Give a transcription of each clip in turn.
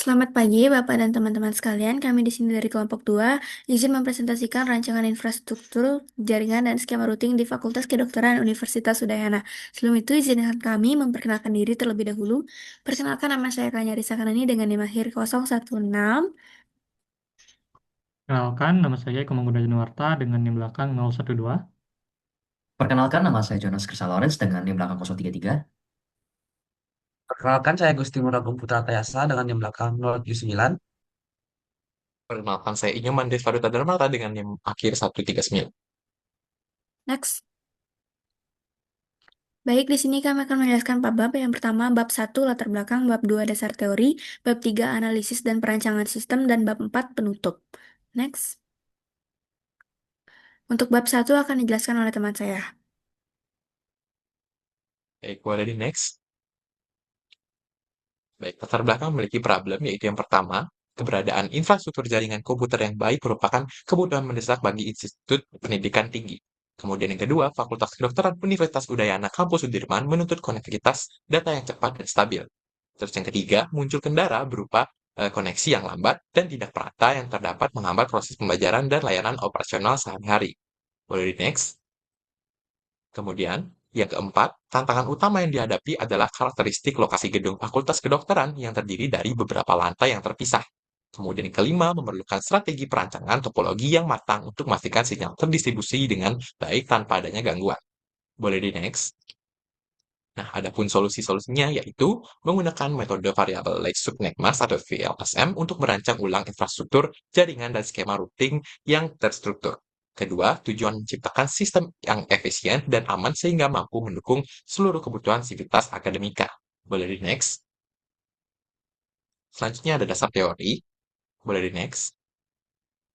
Selamat pagi, Bapak dan teman-teman sekalian. Kami di sini dari kelompok 2, izin mempresentasikan rancangan infrastruktur, jaringan, dan skema routing di Fakultas Kedokteran Universitas Udayana. Sebelum itu, izinkan kami memperkenalkan diri terlebih dahulu. Perkenalkan, nama saya Kanya Risa Kanani dengan NIM akhir 016. Kenalkan, nama saya Eko Mangkuda Januarta dengan NIM belakang 012. Perkenalkan, nama saya Jonas Krisa Lawrence dengan NIM belakang 033. Perkenalkan, saya Gusti Muragung Putra Tayasa dengan yang belakang 079. Perkenalkan, saya Inyoman Desvaduta Darmata dengan NIM akhir 139. Next. Baik, di sini kami akan menjelaskan 4 bab. Yang pertama, bab 1 latar belakang, bab 2 dasar teori, bab 3 analisis dan perancangan sistem, dan bab 4 penutup. Next. Untuk bab 1 akan dijelaskan oleh teman saya. Baik, boleh di next. Baik, latar belakang memiliki problem, yaitu yang pertama, keberadaan infrastruktur jaringan komputer yang baik merupakan kebutuhan mendesak bagi institut pendidikan tinggi. Kemudian yang kedua, Fakultas Kedokteran Universitas Udayana Kampus Sudirman menuntut konektivitas data yang cepat dan stabil. Terus yang ketiga, muncul kendala berupa koneksi yang lambat dan tidak merata yang terdapat menghambat proses pembelajaran dan layanan operasional sehari-hari. Boleh di next. Kemudian, yang keempat, tantangan utama yang dihadapi adalah karakteristik lokasi gedung Fakultas Kedokteran yang terdiri dari beberapa lantai yang terpisah. Kemudian yang kelima, memerlukan strategi perancangan topologi yang matang untuk memastikan sinyal terdistribusi dengan baik tanpa adanya gangguan. Boleh di next. Nah, adapun solusi-solusinya yaitu menggunakan metode variabel Leibniz atau VLSM untuk merancang ulang infrastruktur, jaringan, dan skema routing yang terstruktur. Kedua, tujuan menciptakan sistem yang efisien dan aman sehingga mampu mendukung seluruh kebutuhan sivitas akademika. Boleh di next. Selanjutnya ada dasar teori. Boleh di next.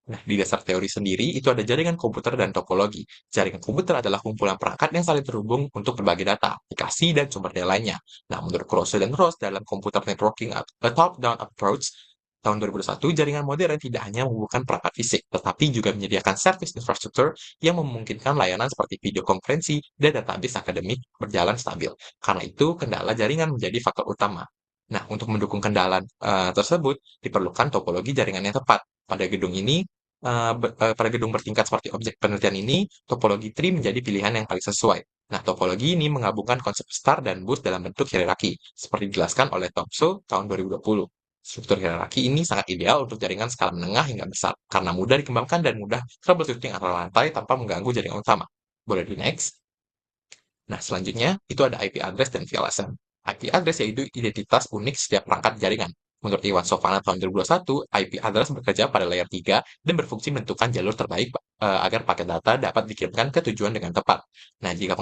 Nah, di dasar teori sendiri itu ada jaringan komputer dan topologi. Jaringan komputer adalah kumpulan perangkat yang saling terhubung untuk berbagi data, aplikasi, dan sumber daya lainnya. Nah, menurut Krause dan Ross dalam Computer Networking a Top-Down Approach tahun 2001, jaringan modern tidak hanya menghubungkan perangkat fisik, tetapi juga menyediakan service infrastruktur yang memungkinkan layanan seperti video konferensi dan database akademik berjalan stabil. Karena itu, kendala jaringan menjadi faktor utama. Nah, untuk mendukung kendala tersebut, diperlukan topologi jaringan yang tepat. Pada gedung bertingkat seperti objek penelitian ini, topologi tree menjadi pilihan yang paling sesuai. Nah, topologi ini menggabungkan konsep star dan bus dalam bentuk hierarki, seperti dijelaskan oleh Thompson tahun 2020. Struktur hierarki ini sangat ideal untuk jaringan skala menengah hingga besar, karena mudah dikembangkan dan mudah troubleshooting antara lantai tanpa mengganggu jaringan utama. Boleh di next? Nah, selanjutnya itu ada IP address dan VLSM. IP address yaitu identitas unik setiap perangkat jaringan. Menurut Iwan Sofana tahun 2021, IP address bekerja pada layer 3 dan berfungsi menentukan jalur terbaik agar paket data dapat dikirimkan ke tujuan dengan tepat. Nah, jika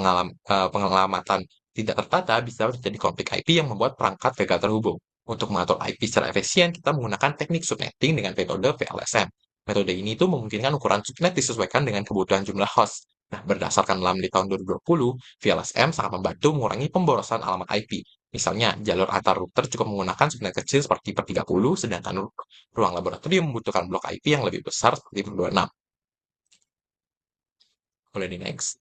pengelamatan tidak tertata, bisa terjadi konflik IP yang membuat perangkat gagal terhubung. Untuk mengatur IP secara efisien, kita menggunakan teknik subnetting dengan metode VLSM. Metode ini tuh memungkinkan ukuran subnet disesuaikan dengan kebutuhan jumlah host. Nah, berdasarkan LAM di tahun 2020, VLSM sangat membantu mengurangi pemborosan alamat IP. Misalnya, jalur antar router cukup menggunakan subnet kecil seperti per 30, sedangkan ruang laboratorium membutuhkan blok IP yang lebih besar seperti per 26. Boleh di next.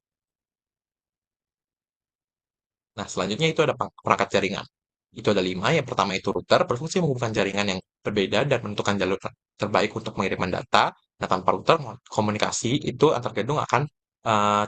Nah, selanjutnya itu ada perangkat jaringan. Itu ada 5. Yang pertama itu router, berfungsi menghubungkan jaringan yang berbeda dan menentukan jalur terbaik untuk pengiriman data. Nah, tanpa router, komunikasi itu antar gedung akan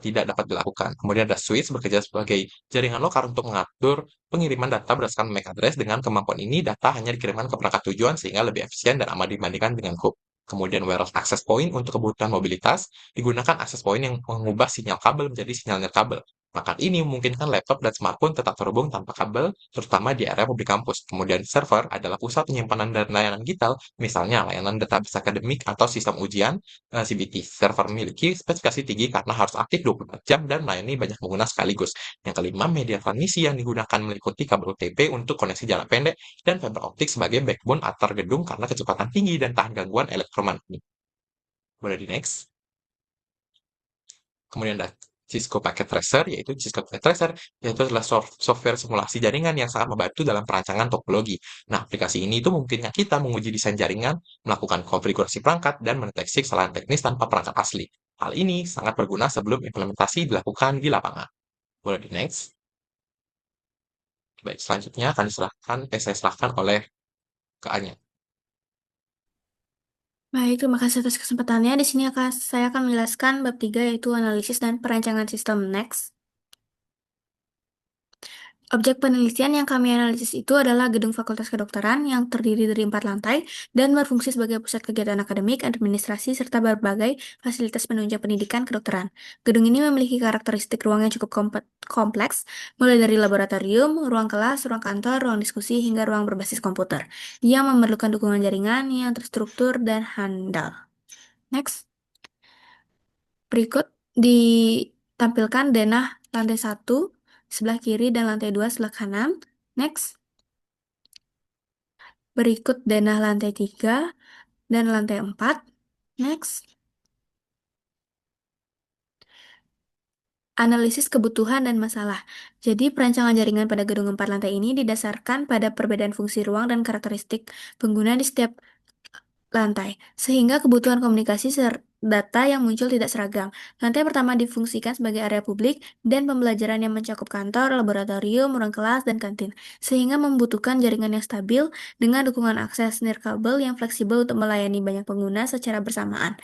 tidak dapat dilakukan. Kemudian ada switch, bekerja sebagai jaringan lokal untuk mengatur pengiriman data berdasarkan MAC address. Dengan kemampuan ini, data hanya dikirimkan ke perangkat tujuan sehingga lebih efisien dan aman dibandingkan dengan hub. Kemudian wireless access point untuk kebutuhan mobilitas, digunakan access point yang mengubah sinyal kabel menjadi sinyal nirkabel. Perangkat ini memungkinkan laptop dan smartphone tetap terhubung tanpa kabel, terutama di area publik kampus. Kemudian server adalah pusat penyimpanan dan layanan digital, misalnya layanan database akademik atau sistem ujian CBT. Server memiliki spesifikasi tinggi karena harus aktif 24 jam dan melayani banyak pengguna sekaligus. Yang kelima, media transmisi yang digunakan meliputi kabel OTP untuk koneksi jarak pendek dan fiber optik sebagai backbone antar gedung karena kecepatan tinggi dan tahan gangguan elektromagnetik. Boleh di next. Kemudian ada Cisco Packet Tracer, yaitu Cisco Packet Tracer, yaitu adalah software simulasi jaringan yang sangat membantu dalam perancangan topologi. Nah, aplikasi ini itu memungkinkan kita menguji desain jaringan, melakukan konfigurasi perangkat, dan mendeteksi kesalahan teknis tanpa perangkat asli. Hal ini sangat berguna sebelum implementasi dilakukan di lapangan. Boleh di next. Baik, selanjutnya akan saya serahkan oleh Kak Anya. Baik, terima kasih atas kesempatannya. Di sini saya akan menjelaskan bab 3 yaitu analisis dan perancangan sistem. Next. Objek penelitian yang kami analisis itu adalah gedung Fakultas Kedokteran yang terdiri dari 4 lantai dan berfungsi sebagai pusat kegiatan akademik, administrasi, serta berbagai fasilitas penunjang pendidikan kedokteran. Gedung ini memiliki karakteristik ruang yang cukup kompleks, mulai dari laboratorium, ruang kelas, ruang kantor, ruang diskusi, hingga ruang berbasis komputer, yang memerlukan dukungan jaringan yang terstruktur dan handal. Next. Berikut ditampilkan denah lantai 1 sebelah kiri dan lantai 2 sebelah kanan. Next. Berikut denah lantai 3 dan lantai 4. Next. Analisis kebutuhan dan masalah. Jadi, perancangan jaringan pada gedung 4 lantai ini didasarkan pada perbedaan fungsi ruang dan karakteristik pengguna di setiap lantai, sehingga kebutuhan komunikasi data yang muncul tidak seragam. Lantai pertama difungsikan sebagai area publik dan pembelajaran yang mencakup kantor, laboratorium, ruang kelas, dan kantin, sehingga membutuhkan jaringan yang stabil dengan dukungan akses nirkabel yang fleksibel untuk melayani banyak pengguna secara bersamaan.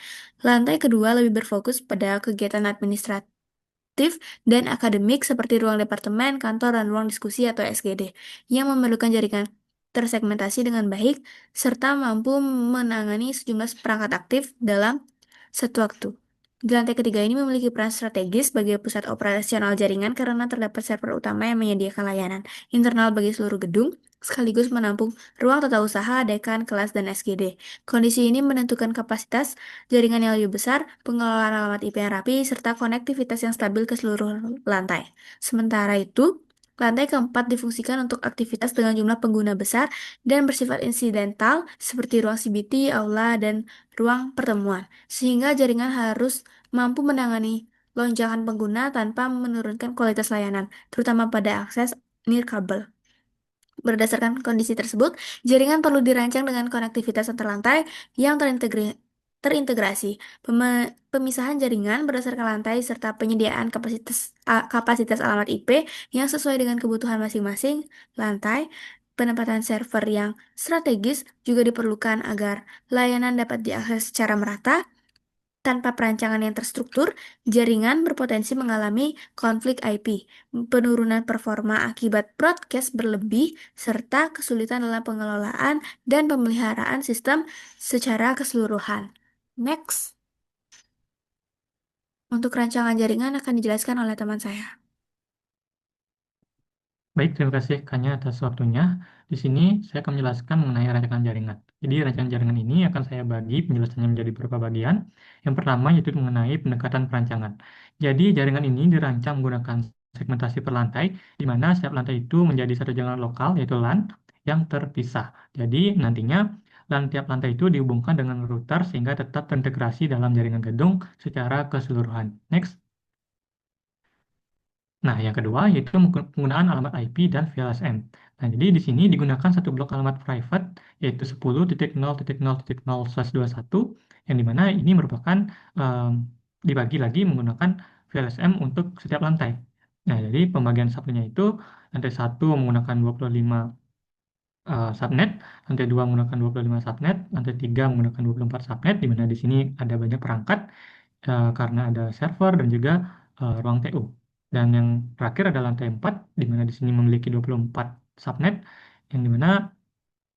Lantai kedua lebih berfokus pada kegiatan administratif dan akademik seperti ruang departemen, kantor, dan ruang diskusi atau SGD yang memerlukan jaringan tersegmentasi dengan baik serta mampu menangani sejumlah perangkat aktif dalam satu waktu. Di lantai ketiga ini memiliki peran strategis sebagai pusat operasional jaringan karena terdapat server utama yang menyediakan layanan internal bagi seluruh gedung, sekaligus menampung ruang tata usaha, dekan, kelas, dan SGD. Kondisi ini menentukan kapasitas jaringan yang lebih besar, pengelolaan alamat IP yang rapi, serta konektivitas yang stabil ke seluruh lantai. Sementara itu, lantai keempat difungsikan untuk aktivitas dengan jumlah pengguna besar dan bersifat insidental seperti ruang CBT, aula, dan ruang pertemuan, sehingga jaringan harus mampu menangani lonjakan pengguna tanpa menurunkan kualitas layanan, terutama pada akses nirkabel. Berdasarkan kondisi tersebut, jaringan perlu dirancang dengan konektivitas antar lantai yang terintegrasi, pemisahan jaringan berdasarkan lantai, serta penyediaan kapasitas alamat IP yang sesuai dengan kebutuhan masing-masing lantai. Penempatan server yang strategis juga diperlukan agar layanan dapat diakses secara merata. Tanpa perancangan yang terstruktur, jaringan berpotensi mengalami konflik IP, penurunan performa akibat broadcast berlebih, serta kesulitan dalam pengelolaan dan pemeliharaan sistem secara keseluruhan. Next, untuk rancangan jaringan akan dijelaskan oleh teman saya. Baik, terima kasih Kanya atas waktunya. Di sini saya akan menjelaskan mengenai rancangan jaringan. Jadi rancangan jaringan ini akan saya bagi penjelasannya menjadi beberapa bagian. Yang pertama yaitu mengenai pendekatan perancangan. Jadi jaringan ini dirancang menggunakan segmentasi per lantai, di mana setiap lantai itu menjadi satu jaringan lokal, yaitu LAN, yang terpisah. Jadi nantinya tiap lantai itu dihubungkan dengan router sehingga tetap terintegrasi dalam jaringan gedung secara keseluruhan. Next. Nah, yang kedua yaitu penggunaan alamat IP dan VLSM. Nah, jadi di sini digunakan satu blok alamat private yaitu 10.0.0.0/21 yang dimana ini merupakan dibagi lagi menggunakan VLSM untuk setiap lantai. Nah, jadi pembagian subnetnya itu lantai 1 menggunakan 25 subnet, lantai 2 menggunakan 25 subnet, lantai 3 menggunakan 24 subnet, di mana di sini ada banyak perangkat karena ada server dan juga ruang TU. Dan yang terakhir ada lantai 4, di mana di sini memiliki 24 subnet, yang dimana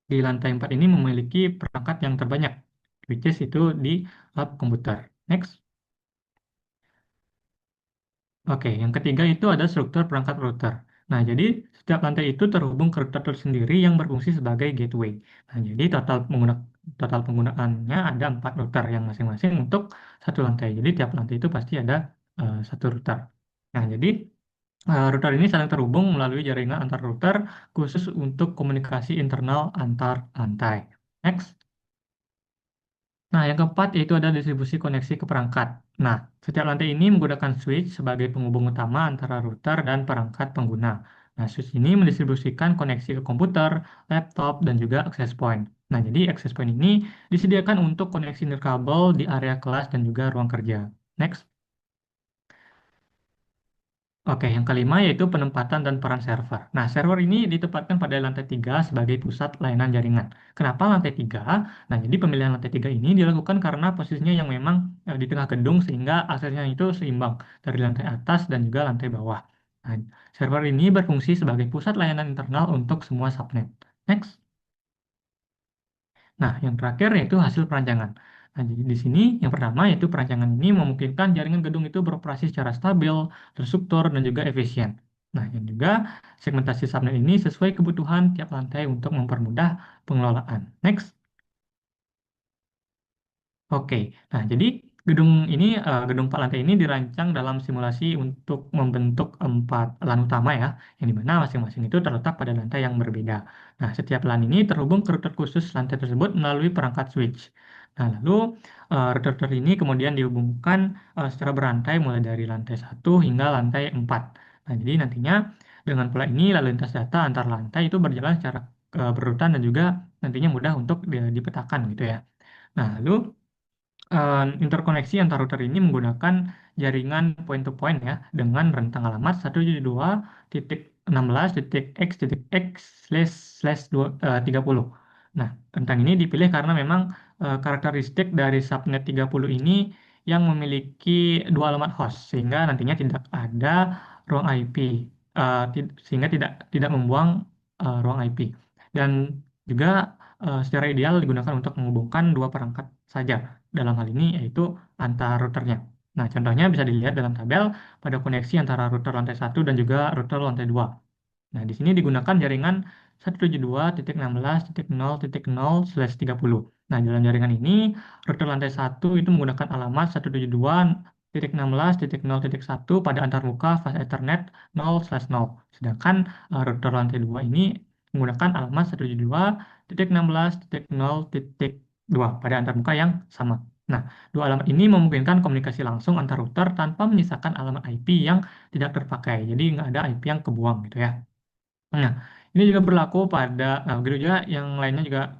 di lantai 4 ini memiliki perangkat yang terbanyak, which is itu di lab komputer. Next. Oke, yang ketiga itu ada struktur perangkat router. Nah, jadi setiap lantai itu terhubung ke router tersendiri yang berfungsi sebagai gateway. Nah, jadi total penggunaannya ada 4 router yang masing-masing untuk satu lantai. Jadi tiap lantai itu pasti ada satu router. Nah, jadi router ini saling terhubung melalui jaringan antar router khusus untuk komunikasi internal antar lantai. Next. Nah, yang keempat yaitu ada distribusi koneksi ke perangkat. Nah, setiap lantai ini menggunakan switch sebagai penghubung utama antara router dan perangkat pengguna. Nah, switch ini mendistribusikan koneksi ke komputer, laptop, dan juga access point. Nah, jadi access point ini disediakan untuk koneksi nirkabel di area kelas dan juga ruang kerja. Next. Oke, yang kelima yaitu penempatan dan peran server. Nah, server ini ditempatkan pada lantai 3 sebagai pusat layanan jaringan. Kenapa lantai 3? Nah, jadi pemilihan lantai 3 ini dilakukan karena posisinya yang memang di tengah gedung sehingga aksesnya itu seimbang dari lantai atas dan juga lantai bawah. Nah, server ini berfungsi sebagai pusat layanan internal untuk semua subnet. Next. Nah, yang terakhir yaitu hasil perancangan. Nah, jadi di sini yang pertama yaitu perancangan ini memungkinkan jaringan gedung itu beroperasi secara stabil, terstruktur, dan juga efisien. Nah, yang juga segmentasi subnet ini sesuai kebutuhan tiap lantai untuk mempermudah pengelolaan. Next. Oke, nah jadi gedung 4 lantai ini dirancang dalam simulasi untuk membentuk 4 LAN utama ya, yang dimana masing-masing itu terletak pada lantai yang berbeda. Nah, setiap LAN ini terhubung ke router khusus lantai tersebut melalui perangkat switch. Nah, lalu router ini kemudian dihubungkan secara berantai mulai dari lantai 1 hingga lantai 4. Nah, jadi nantinya dengan pola ini lalu lintas data antar lantai itu berjalan secara berurutan dan juga nantinya mudah untuk dipetakan gitu ya. Nah, lalu interkoneksi antar router ini menggunakan jaringan point to point ya dengan rentang alamat 172.16.x.x/30. Nah, rentang ini dipilih karena memang karakteristik dari subnet 30 ini yang memiliki dua alamat host sehingga nantinya tidak ada ruang IP sehingga tidak membuang ruang IP dan juga secara ideal digunakan untuk menghubungkan dua perangkat saja dalam hal ini yaitu antar routernya. Nah, contohnya bisa dilihat dalam tabel pada koneksi antara router lantai 1 dan juga router lantai 2. Nah, di sini digunakan jaringan 172.16.0.0/30. Nah, dalam jaringan ini, router lantai 1 itu menggunakan alamat 172.16.0.1 pada antarmuka fast Ethernet 0/0. Sedangkan router lantai 2 ini menggunakan alamat 172.16.0.2 pada antarmuka yang sama. Nah, dua alamat ini memungkinkan komunikasi langsung antar router tanpa menyisakan alamat IP yang tidak terpakai. Jadi nggak ada IP yang kebuang gitu ya. Nah, ini juga berlaku pada begitu juga yang lainnya juga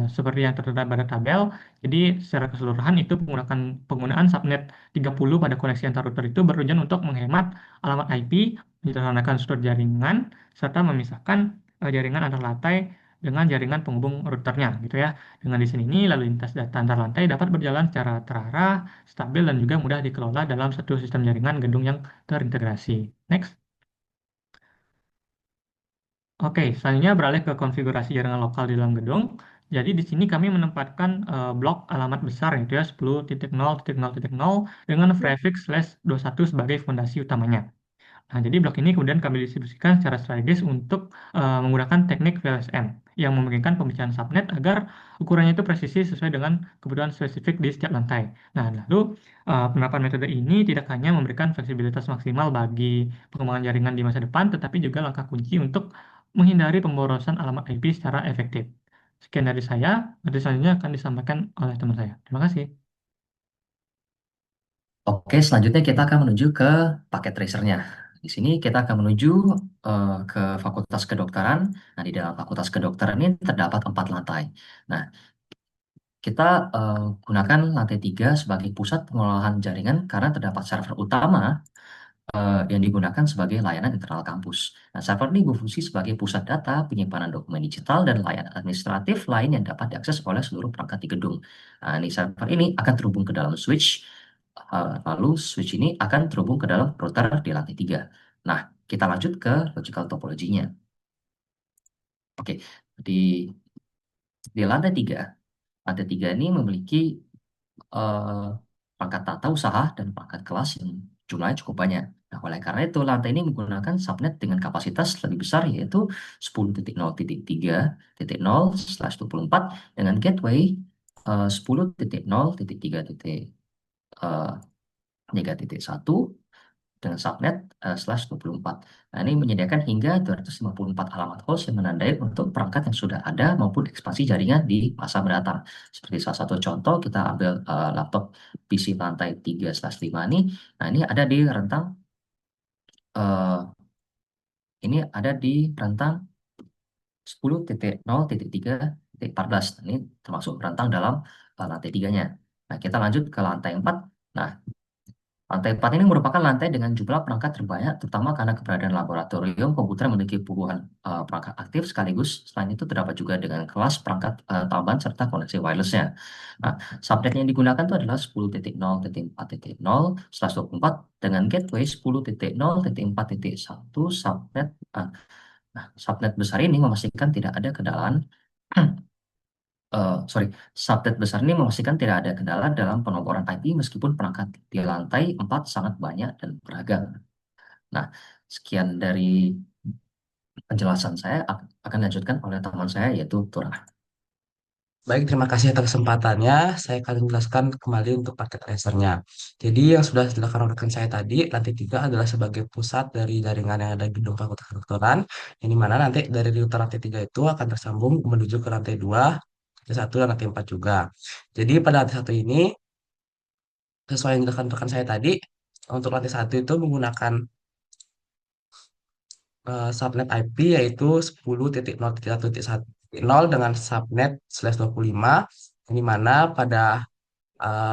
seperti yang tertera pada tabel. Jadi secara keseluruhan itu penggunaan subnet 30 pada koneksi antar router itu bertujuan untuk menghemat alamat IP, menyederhanakan struktur jaringan, serta memisahkan jaringan antar lantai dengan jaringan penghubung routernya gitu ya. Dengan di sini ini lalu lintas data antar lantai dapat berjalan secara terarah, stabil dan juga mudah dikelola dalam satu sistem jaringan gedung yang terintegrasi. Next. Oke, selanjutnya beralih ke konfigurasi jaringan lokal di dalam gedung. Jadi di sini kami menempatkan blok alamat besar yaitu ya 10.0.0.0 dengan prefix /21 sebagai fondasi utamanya. Nah, jadi blok ini kemudian kami distribusikan secara strategis untuk menggunakan teknik VLSN yang memungkinkan pembicaraan subnet agar ukurannya itu presisi sesuai dengan kebutuhan spesifik di setiap lantai. Nah, lalu penerapan metode ini tidak hanya memberikan fleksibilitas maksimal bagi pengembangan jaringan di masa depan, tetapi juga langkah kunci untuk menghindari pemborosan alamat IP secara efektif. Sekian dari saya, nanti selanjutnya akan disampaikan oleh teman saya. Terima kasih. Oke, selanjutnya kita akan menuju ke paket tracernya. Di sini kita akan menuju ke Fakultas Kedokteran. Nah, di dalam Fakultas Kedokteran ini terdapat 4 lantai. Nah, kita gunakan lantai 3 sebagai pusat pengolahan jaringan karena terdapat server utama yang digunakan sebagai layanan internal kampus. Nah, server ini berfungsi sebagai pusat data, penyimpanan dokumen digital, dan layanan administratif lain yang dapat diakses oleh seluruh perangkat di gedung. Nah, ini server ini akan terhubung ke dalam switch, lalu switch ini akan terhubung ke dalam router di lantai 3. Nah, kita lanjut ke logical topologinya. Oke, di lantai 3 ini memiliki eh, perangkat tata usaha dan perangkat kelas yang jumlahnya cukup banyak. Nah, oleh karena itu, lantai ini menggunakan subnet dengan kapasitas lebih besar, yaitu 10.0.3.0/24 dengan gateway 10.0.3.1 dengan subnet /24. Nah, ini menyediakan hingga 254 alamat host yang menandai untuk perangkat yang sudah ada maupun ekspansi jaringan di masa mendatang. Seperti salah satu contoh, kita ambil laptop PC lantai 3/5 ini. Nah, ini ada di rentang 10.0.3.14. Ini termasuk rentang dalam lantai 3-nya. Nah, kita lanjut ke lantai 4. Nah, Lantai 4 ini merupakan lantai dengan jumlah perangkat terbanyak, terutama karena keberadaan laboratorium komputer yang memiliki puluhan perangkat aktif sekaligus. Selain itu terdapat juga dengan kelas perangkat tambahan serta koneksi wirelessnya. Nah, subnet yang digunakan itu adalah 10.0.4.0/24 dengan gateway 10.0.4.1 subnet. Nah, subnet besar ini memastikan tidak ada kendala. Sorry, subnet besar ini memastikan tidak ada kendala dalam penomoran IP meskipun perangkat di lantai 4 sangat banyak dan beragam. Nah, sekian dari penjelasan saya akan lanjutkan oleh teman saya yaitu Turah. Baik, terima kasih atas kesempatannya. Saya akan menjelaskan kembali untuk paket tracernya. Jadi yang sudah dilakukan rekan saya tadi, lantai 3 adalah sebagai pusat dari jaringan yang ada di gedung Fakultas Kedokteran, yang dimana nanti dari router lantai 3 itu akan tersambung menuju ke lantai 2, lantai 1, dan lantai 4 juga. Jadi pada lantai 1 ini, sesuai yang dilakukan rekan saya tadi, untuk lantai 1 itu menggunakan subnet IP yaitu 10.0.1.1.0 dengan subnet /25, yang dimana pada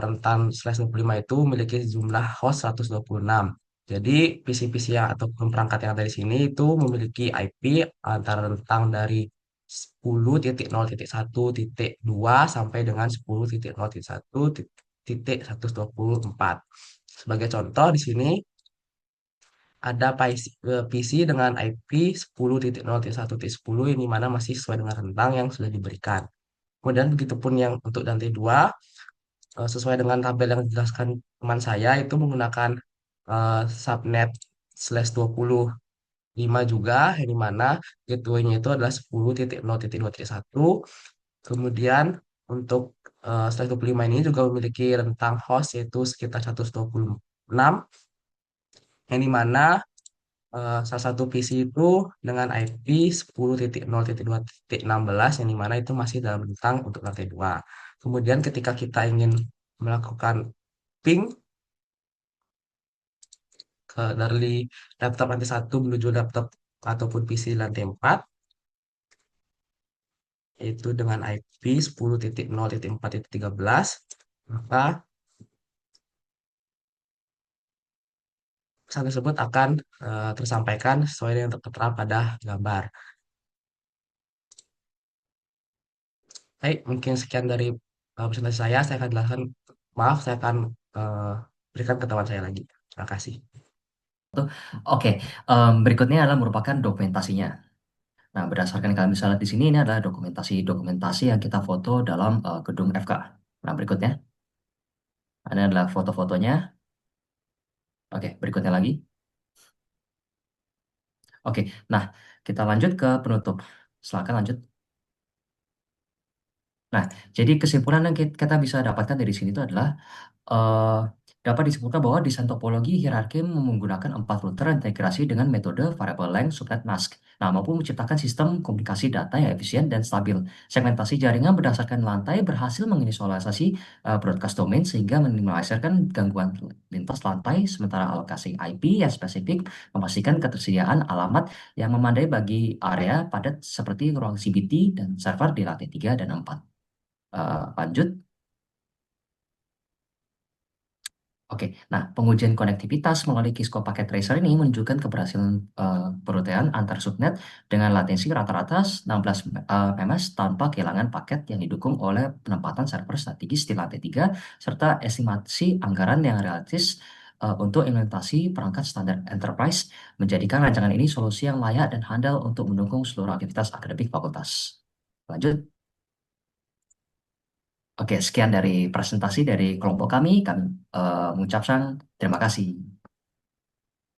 rentan /25 itu memiliki jumlah host 126. Jadi PC-PC yang ataupun perangkat yang ada di sini itu memiliki IP antara rentang dari 10.0.1.2 sampai dengan 10.0.1.124. Sebagai contoh di sini ada PC dengan IP 10.0.1.10 ini mana masih sesuai dengan rentang yang sudah diberikan. Kemudian begitupun yang untuk lantai 2 sesuai dengan tabel yang dijelaskan teman saya itu menggunakan subnet /25 juga, yang dimana gateway-nya itu adalah 10.0.2.1. Kemudian untuk /25 ini juga memiliki rentang host yaitu sekitar 126, yang dimana salah satu PC itu dengan IP 10.0.2.16, yang dimana itu masih dalam rentang untuk lantai 2. Kemudian ketika kita ingin melakukan ping dari laptop lantai 1 menuju laptop ataupun PC lantai 4, yaitu dengan IP 10.0.4.13, maka pesan tersebut akan tersampaikan sesuai dengan tertera pada gambar. Baik, mungkin sekian dari presentasi saya akan jelaskan, maaf, saya akan berikan ke teman saya lagi. Terima kasih. Oke, berikutnya adalah merupakan dokumentasinya. Nah, berdasarkan kalian bisa lihat di sini, ini adalah dokumentasi yang kita foto dalam gedung FK. Nah, berikutnya, ini adalah foto-fotonya. Oke, berikutnya lagi. Oke, nah kita lanjut ke penutup. Silakan lanjut. Nah, jadi kesimpulan yang kita bisa dapatkan dari sini itu adalah eh, dapat disimpulkan bahwa desain topologi hierarki menggunakan 4 router integrasi dengan metode variable length subnet mask. Nah, mampu menciptakan sistem komunikasi data yang efisien dan stabil. Segmentasi jaringan berdasarkan lantai berhasil menginisialisasi broadcast domain sehingga meminimalisirkan gangguan lintas lantai, sementara alokasi IP yang spesifik memastikan ketersediaan alamat yang memadai bagi area padat seperti ruang CBT dan server di lantai 3 dan 4. Lanjut. Oke, nah pengujian konektivitas melalui Cisco Packet Tracer ini menunjukkan keberhasilan perutian antar subnet dengan latensi rata-rata 16 ms tanpa kehilangan paket yang didukung oleh penempatan server strategis di lantai 3 serta estimasi anggaran yang realistis untuk implementasi perangkat standar enterprise menjadikan rancangan ini solusi yang layak dan handal untuk mendukung seluruh aktivitas akademik fakultas. Lanjut. Oke, sekian dari presentasi dari kelompok kami. Kami mengucapkan terima kasih.